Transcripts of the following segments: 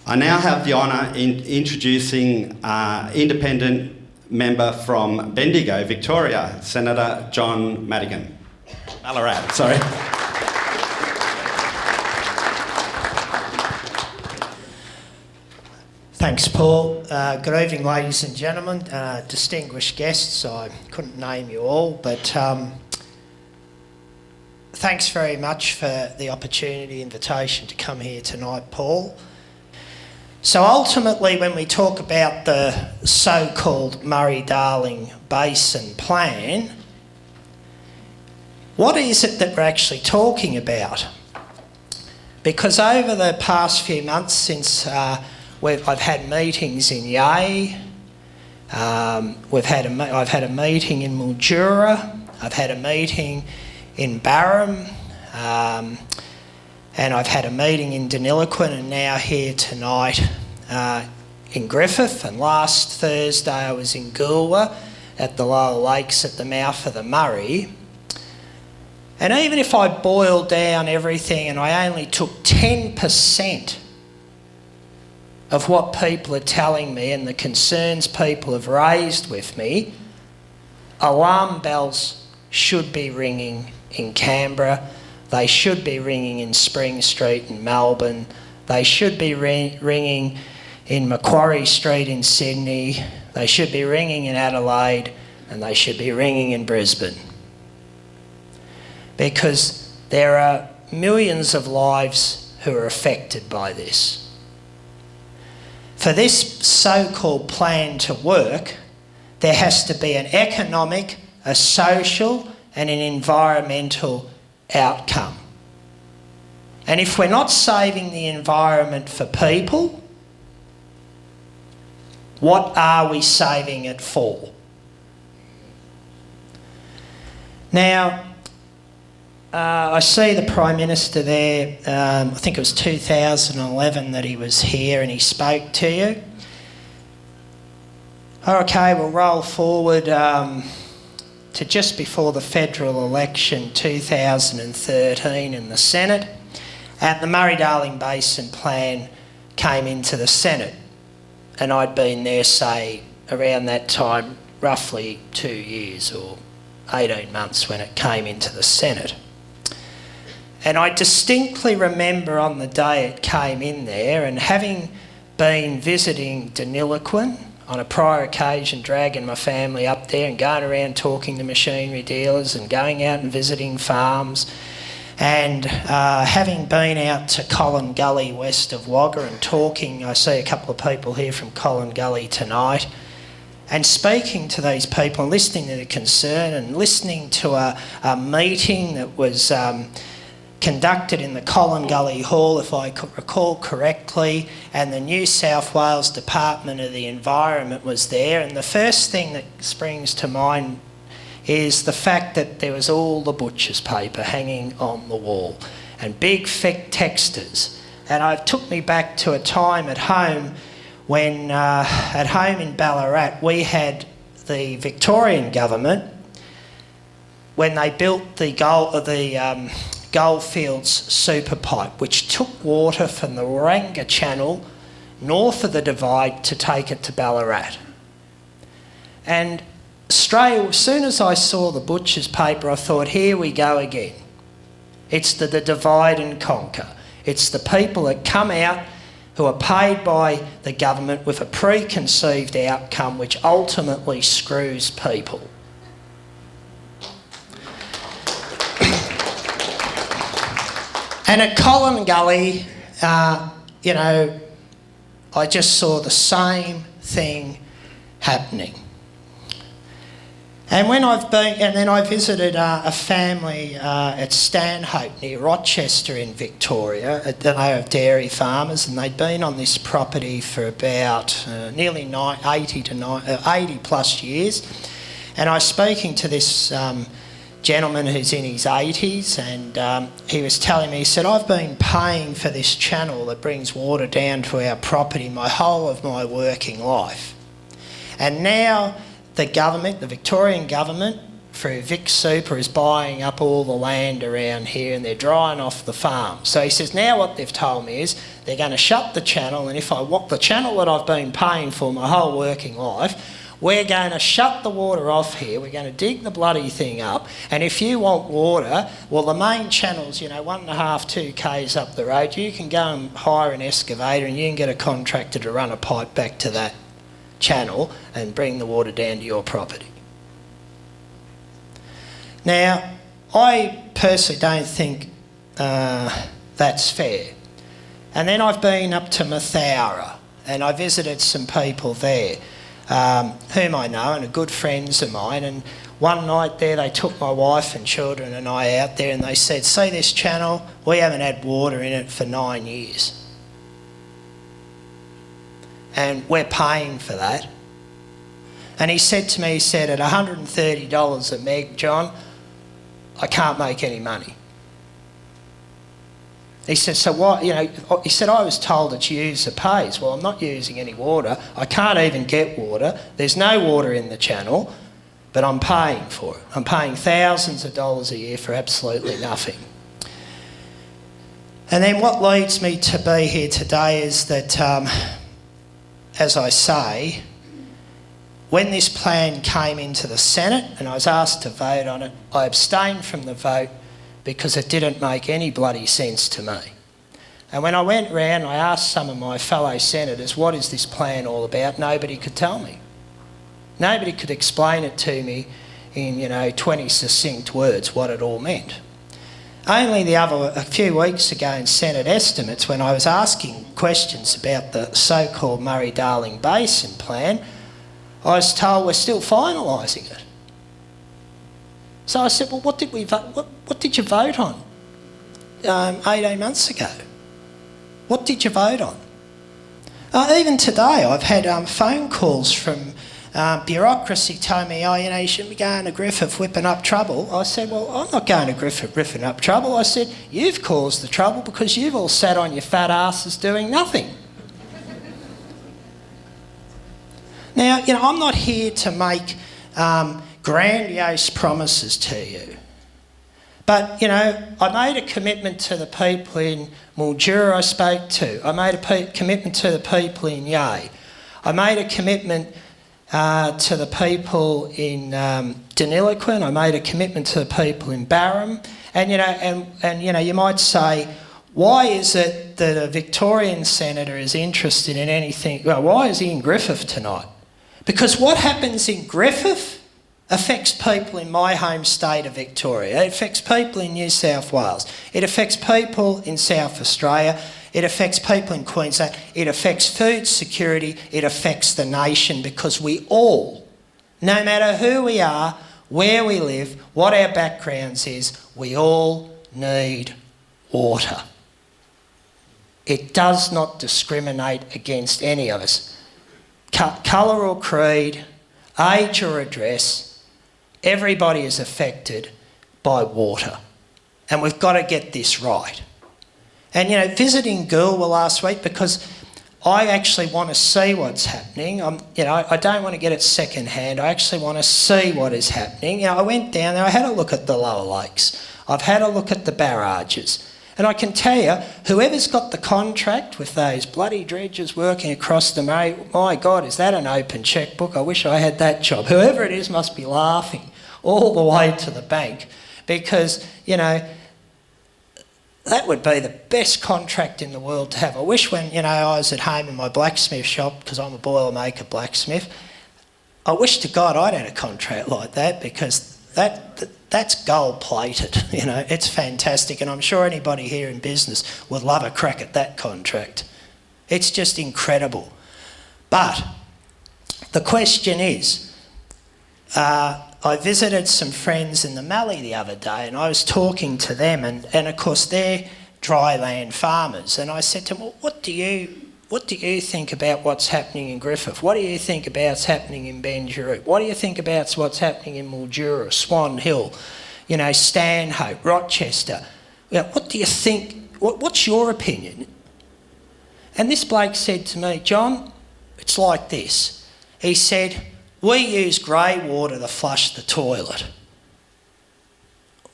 I now have the honour in introducing independent member from Bendigo, Victoria, Senator John Madigan. Ballarat, sorry. Thanks, Paul. Good evening, ladies and gentlemen, distinguished guests. I couldn't name you all, but thanks very much for the opportunity, invitation to come here tonight, Paul. So ultimately, when we talk about the so-called Murray-Darling Basin plan, what is it that we're actually talking about? Because over the past few months since I've had meetings in Yea, I've had a meeting in Mildura, I've had a meeting in Barham, and I've had a meeting in Deniliquin, and now here tonight in Griffith. And last Thursday I was in Goolwa at the Lower Lakes at the mouth of the Murray. And even if I boiled down everything and I only took 10% of what people are telling me and the concerns people have raised with me, alarm bells should be ringing in Canberra. They should be ringing in Spring Street in Melbourne. They should be ringing in Macquarie Street in Sydney. They should be ringing in Adelaide, and they should be ringing in Brisbane. Because there are millions of lives who are affected by this. For this so-called plan to work, there has to be an economic, a social, and an environmental outcome. And if we're not saving the environment for people, what are we saving it for? Now, I see the Prime Minister there, I think it was 2011 that he was here and he spoke to you. Okay, we'll roll forward to just before the federal election 2013 in the Senate, and the Murray-Darling Basin plan came into the Senate, and I'd been there, say, around that time, roughly 2 years or 18 months when it came into the Senate. And I distinctly remember on the day it came in there, and having been visiting Deniliquin on a prior occasion, dragging my family up there and going around talking to machinery dealers and going out and visiting farms, and having been out to Collin Gully west of Wagga and talking, I see a couple of people here from Collin Gully tonight, and speaking to these people and listening to the concern and listening to a meeting that was conducted in the Collin Gully Hall, if I could recall correctly, and the New South Wales Department of the Environment was there. And the first thing that springs to mind is the fact that there was all the butcher's paper hanging on the wall and big thick texters. And it took me back to a time at home when, at home in Ballarat, we had the Victorian government, when they built the Goldfields super pipe, which took water from the Waranga Channel north of the Divide to take it to Ballarat. And as soon as I saw the butcher's paper, I thought, here we go again. It's the divide and conquer. It's the people that come out who are paid by the government with a preconceived outcome which ultimately screws people. And at Collin Gully, you know, I just saw the same thing happening. And when then I visited a family at Stanhope near Rochester in Victoria. They were dairy farmers, and they'd been on this property for about nearly 80 plus years. And I was speaking to this gentleman who's in his 80s, and he was telling me, he said, I've been paying for this channel that brings water down to our property my whole of my working life. And now the government, the Victorian government, through Vic Super is buying up all the land around here and they're drying off the farm. So he says, now what they've told me is they're going to shut the channel, and if I want the channel that I've been paying for my whole working life, we're going to shut the water off here, we're going to dig the bloody thing up, and if you want water, well, the main channel's, 1.5, 2 k's up the road, you can go and hire an excavator and you can get a contractor to run a pipe back to that channel and bring the water down to your property. Now, I personally don't think that's fair. And then I've been up to Mathaura and I visited some people there whom I know and are good friends of mine, and one night there they took my wife and children and I out there and they said, see this channel? We haven't had water in it for 9 years. And we're paying for that. And he said to me, at $130 a meg, John, I can't make any money. He said, so what, he said, I was told that user pays. Well, I'm not using any water. I can't even get water. There's no water in the channel, but I'm paying for it. I'm paying thousands of dollars a year for absolutely nothing. And then what leads me to be here today is that, as I say, when this plan came into the Senate and I was asked to vote on it, I abstained from the vote because it didn't make any bloody sense to me. And when I went round, I asked some of my fellow senators, what is this plan all about? Nobody could tell me. Nobody could explain it to me in, 20 succinct words what it all meant. Only a few weeks ago in Senate estimates, when I was asking questions about the so-called Murray-Darling Basin plan, I was told we're still finalising it. So I said, well, what did we vote? What did you vote on 18 months ago? What did you vote on? Even today, I've had phone calls from bureaucracy telling me, you shouldn't be going to Griffith whipping up trouble. I said, well, I'm not going to Griffith whipping up trouble. I said, you've caused the trouble because you've all sat on your fat asses doing nothing. Now, I'm not here to make grandiose promises to you. But, I made a commitment to the people in Mildura I spoke to. I made a commitment to the people in Yea. I made a commitment to the people in Deniliquin. I made a commitment to the people in Barham. And, you might say, why is it that a Victorian senator is interested in anything? Well, why is he in Griffith tonight? Because what happens in Griffith affects people in my home state of Victoria. It affects people in New South Wales. It affects people in South Australia. It affects people in Queensland. It affects food security. It affects the nation, because we all, no matter who we are, where we live, what our backgrounds is, we all need water. It does not discriminate against any of us. Colour or creed, age or address, everybody is affected by water. And we've got to get this right. And, visiting Goolwa last week, because I actually want to see what's happening. I don't want to get it second hand. I actually want to see what is happening. I went down there, I had a look at the lower lakes. I've had a look at the barrages. And I can tell you, whoever's got the contract with those bloody dredgers working across the Murray, my God, is that an open chequebook? I wish I had that job. Whoever it is must be laughing all the way to the bank, because, that would be the best contract in the world to have. I wish when, I was at home in my blacksmith shop, because I'm a Boilermaker blacksmith, I wish to God I'd had a contract like that, because that's gold-plated, It's fantastic, and I'm sure anybody here in business would love a crack at that contract. It's just incredible. But the question is, I visited some friends in the Mallee the other day, and I was talking to them, and of course they're dry land farmers, and I said to them, well, what do you think about what's happening in Griffith? What do you think about what's happening in Benjaroo? What do you think about what's happening in Mildura, Swan Hill, Stanhope, Rochester? What do you think? What's your opinion? And this bloke said to me, John, it's like this. He said, we use grey water to flush the toilet.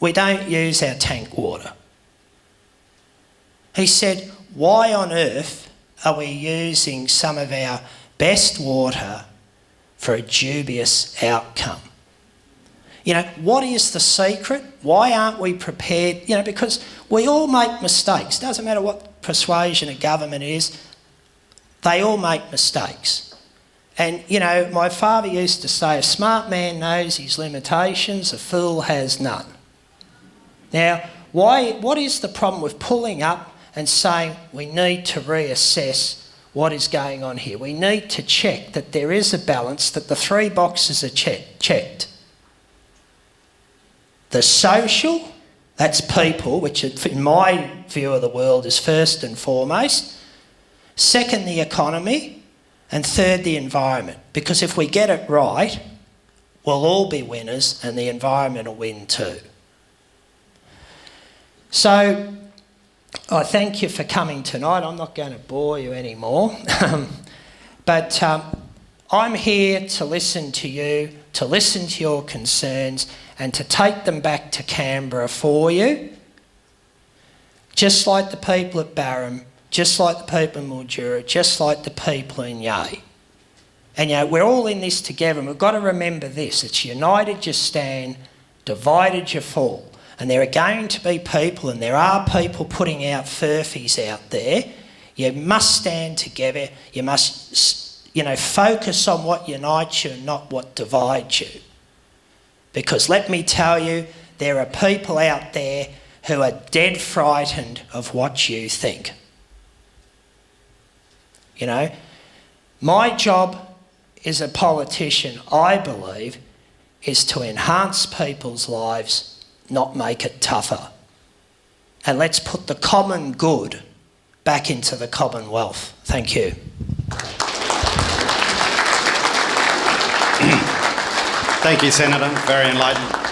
we don't use our tank water. He said, why on earth are we using some of our best water for a dubious outcome? You know, what is the secret? Why aren't we prepared? You know, because we all make mistakes. Doesn't matter what persuasion a government is, they all make mistakes. And, you know, my father used to say, a smart man knows his limitations, a fool has none. Now, what is the problem with pulling up and saying we need to reassess what is going on here? We need to check that there is a balance, that the three boxes are checked. The social, that's people, which in my view of the world is first and foremost. Second, the economy. And third, the environment. Because if we get it right, we'll all be winners and the environment will win too. So, I thank you for coming tonight. I'm not going to bore you anymore. But I'm here to listen to you, to listen to your concerns and to take them back to Canberra for you. Just like the people at Barham, just like the people in Mildura, just like the people in Yea. And, you know, we're all in this together and we've got to remember this. It's united you stand, divided you fall. And there are going to be people, and there are people putting out furphies out there. You must stand together. You must, you know, focus on what unites you and not what divides you. Because let me tell you, there are people out there who are dead frightened of what you think. You know, my job as a politician, I believe, is to enhance people's lives, not make it tougher. And let's put the common good back into the Commonwealth. Thank you. Thank you, Senator. Very enlightened.